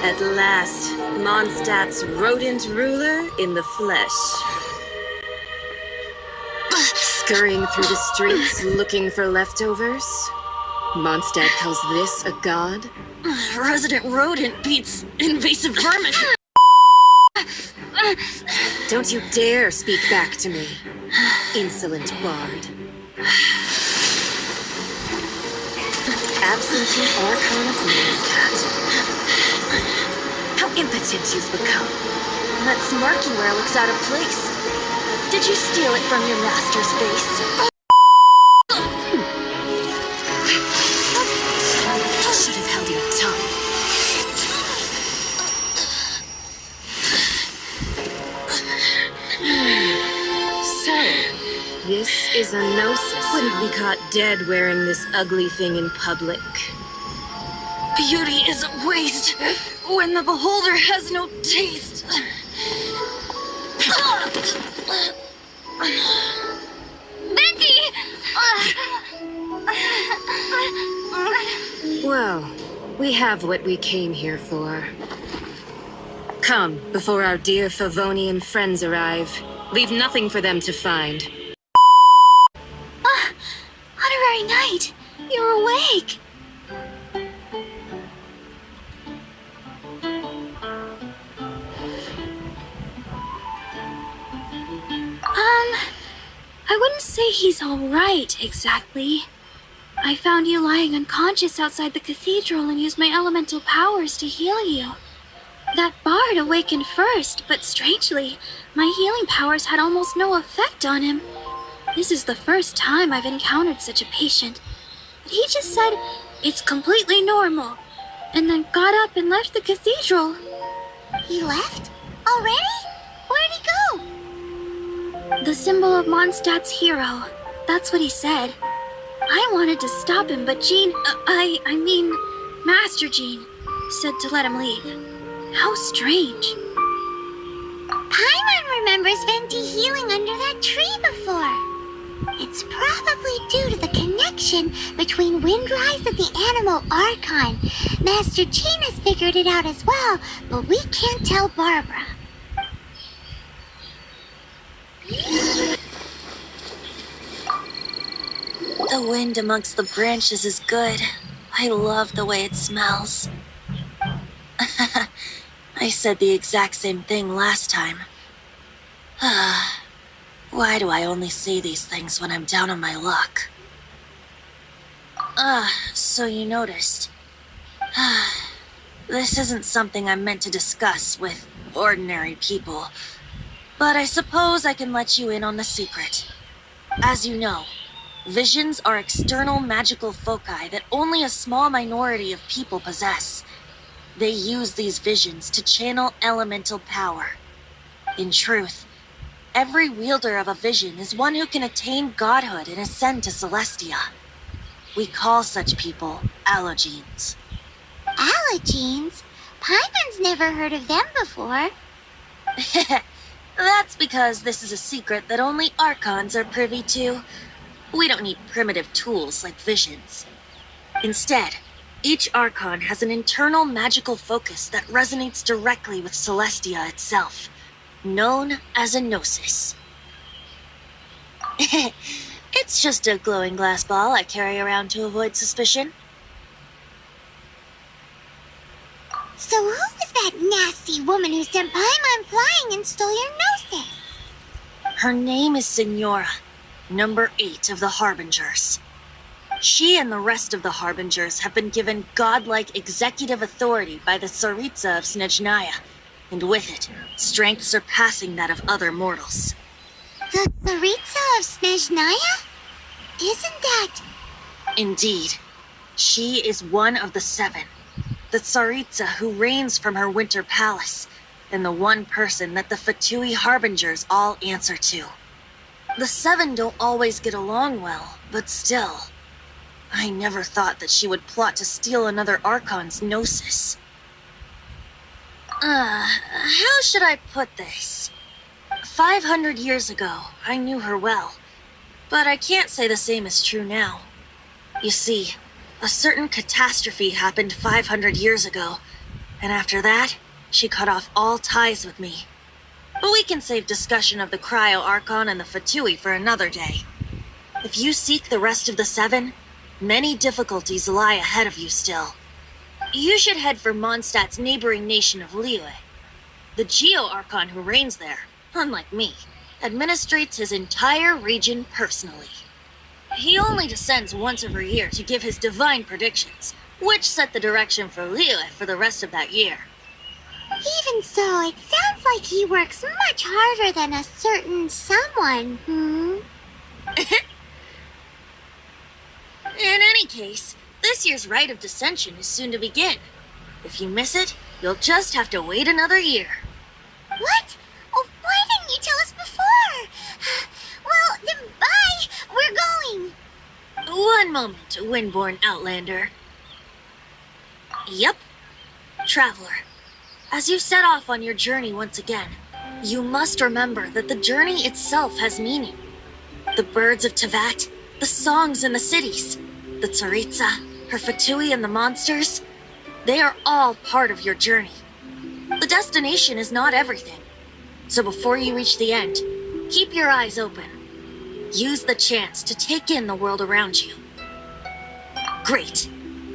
At last, Mondstadt's rodent ruler in the flesh. Scurrying through the streets looking for leftovers? Mondstadt calls this a god? Resident rodent beats invasive vermin. Don't you dare speak back to me, insolent bard. Absentee Archon of Mondstadt. How impotent you've become. That smirky wear looks out of place. Did you steal it from your master's face? Should have held your tongue. So, this is a gnosis. Wouldn't be caught dead wearing this ugly thing in public. Beauty is a waste when the beholder has no taste. Venti! Well, we have what we came here for. Come, before our dear Favonian friends arrive. Leave nothing for them to find. Honorary Knight, you're awake. I wouldn't say he's all right, exactly. I found you lying unconscious outside the cathedral and used my elemental powers to heal you. That bard awakened first, but strangely, my healing powers had almost no effect on him. This is the first time I've encountered such a patient. But he just said, it's completely normal, and then got up and left the cathedral. He left? Already? Where'd he go? The symbol of Mondstadt's hero. That's what he said. I wanted to stop him, but Master Jean, said to let him leave. How strange. Paimon remembers Venti healing under that tree before. It's probably due to the connection between Windrise and the animal Archon. Master Jean has figured it out as well, but we can't tell Barbara. The wind amongst the branches is good. I love the way it smells. I said the exact same thing last time. Why do I only say these things when I'm down on my luck? So you noticed. This isn't something I'm meant to discuss with ordinary people, but I suppose I can let you in on the secret. As you know, visions are external magical foci that only a small minority of people possess. They use these visions to channel elemental power. In truth, every wielder of a vision is one who can attain godhood and ascend to Celestia. We call such people allogenes. Allogenes? Paimon's never heard of them before. That's because this is a secret that only Archons are privy to. We don't need primitive tools like visions. Instead, each Archon has an internal magical focus that resonates directly with Celestia itself, known as a gnosis. It's just a glowing glass ball I carry around to avoid suspicion. So who was that nasty woman who sent Paimon flying and stole your gnosis? Her name is Signora, number 8 of the Harbingers. She and the rest of the Harbingers have been given godlike executive authority by the Tsaritsa of Snezhnaya, and with it, strength surpassing that of other mortals. The Tsaritsa of Snezhnaya? Isn't that... Indeed. She is one of the 7, the Tsaritsa who reigns from her winter palace, and the one person that the Fatui Harbingers all answer to. The 7 don't always get along well, but still... I never thought that she would plot to steal another Archon's gnosis. How should I put this? 500 years ago, I knew her well, but I can't say the same is true now. You see, a certain catastrophe happened 500 years ago, And after that, she cut off all ties with me. But we can save discussion of the Cryo Archon and the Fatui for another day. If you seek the rest of the Seven, many difficulties lie ahead of you still. You should head for Mondstadt's neighboring nation of Liyue. The Geo-Archon who reigns there, unlike me, administrates his entire region personally. He only descends once every year to give his divine predictions, which set the direction for Liyue for the rest of that year. Even so, it sounds like he works much harder than a certain someone, In any case, this year's Rite of Descension is soon to begin. If you miss it, you'll just have to wait another year. What? Oh, why didn't you tell us before? Well, then bye. We're going. One moment, Windborn Outlander. Yep. Traveler, as you set off on your journey once again, you must remember that the journey itself has meaning. The birds of Tevat, the songs in the cities, the Tsaritsa, her Fatui and the monsters, they are all part of your journey. The destination is not everything. So before you reach the end, keep your eyes open. Use the chance to take in the world around you. Great.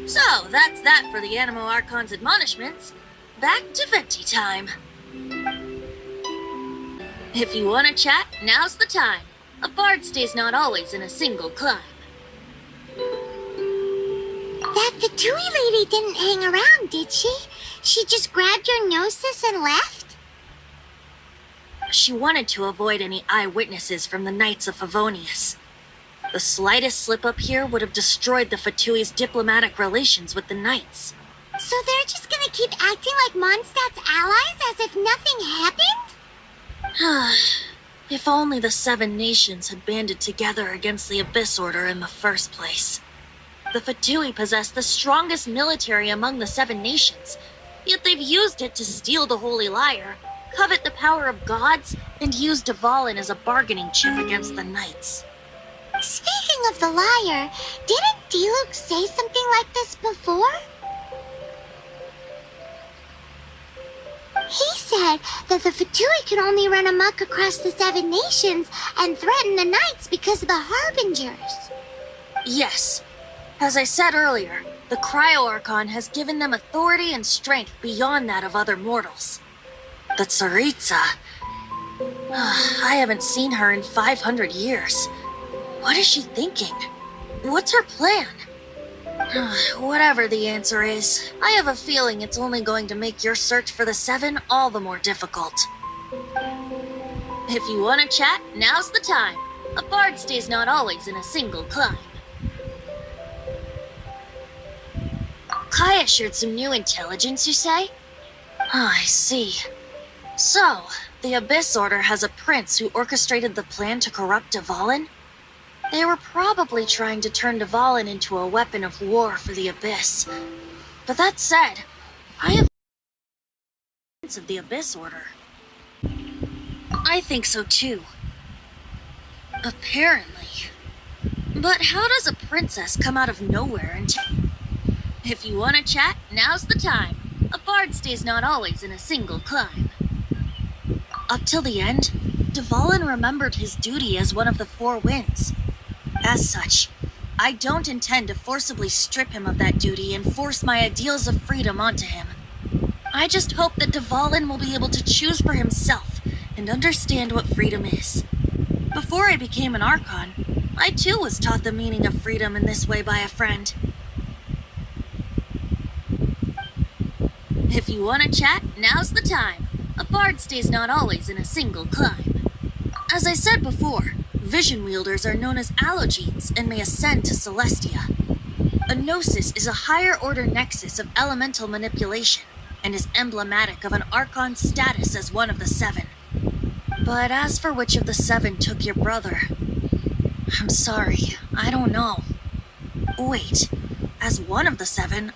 So, that's that for the Animo Archon's admonishments. Back to Venti time. If you want to chat, now's the time. A bard stays not always in a single climb. That Fatui lady didn't hang around, did she? She just grabbed your gnosis and left? She wanted to avoid any eyewitnesses from the Knights of Favonius. The slightest slip-up here would have destroyed the Fatui's diplomatic relations with the Knights. So they're just gonna keep acting like Mondstadt's allies as if nothing happened? If only the Seven Nations had banded together against the Abyss Order in the first place. The Fatui possess the strongest military among the Seven Nations, yet they've used it to steal the Holy Lyre, covet the power of gods, and use Dvalin as a bargaining chip against the Knights. Speaking of the lyre, didn't Diluc say something like this before? He said that the Fatui could only run amok across the Seven Nations and threaten the Knights because of the Harbingers. Yes. As I said earlier, the Cryo Archon has given them authority and strength beyond that of other mortals. The Tsaritsa. I haven't seen her in 500 years. What is she thinking? What's her plan? Whatever the answer is, I have a feeling it's only going to make your search for the Seven all the more difficult. If you want to chat, now's the time. A bard stays not always in a single climb. Kaya shared some new intelligence, you say? I see. So, the Abyss Order has a prince who orchestrated the plan to corrupt Dvalin? They were probably trying to turn Dvalin into a weapon of war for the Abyss. But that said, I have of the Abyss Order. I think so too. Apparently. But how does a princess come out of nowhere and If you want to chat, now's the time. A bard stays not always in a single climb. Up till the end, Dvalin remembered his duty as one of the Four Winds. As such, I don't intend to forcibly strip him of that duty and force my ideals of freedom onto him. I just hope that Dvalin will be able to choose for himself and understand what freedom is. Before I became an Archon, I too was taught the meaning of freedom in this way by a friend. If you want to chat, now's the time. A bard stays not always in a single climb. As I said before, vision wielders are known as allogenes and may ascend to Celestia. A gnosis is a higher-order nexus of elemental manipulation and is emblematic of an Archon's status as one of the Seven. But as for which of the Seven took your brother, I'm sorry, I don't know. Wait, as one of the Seven,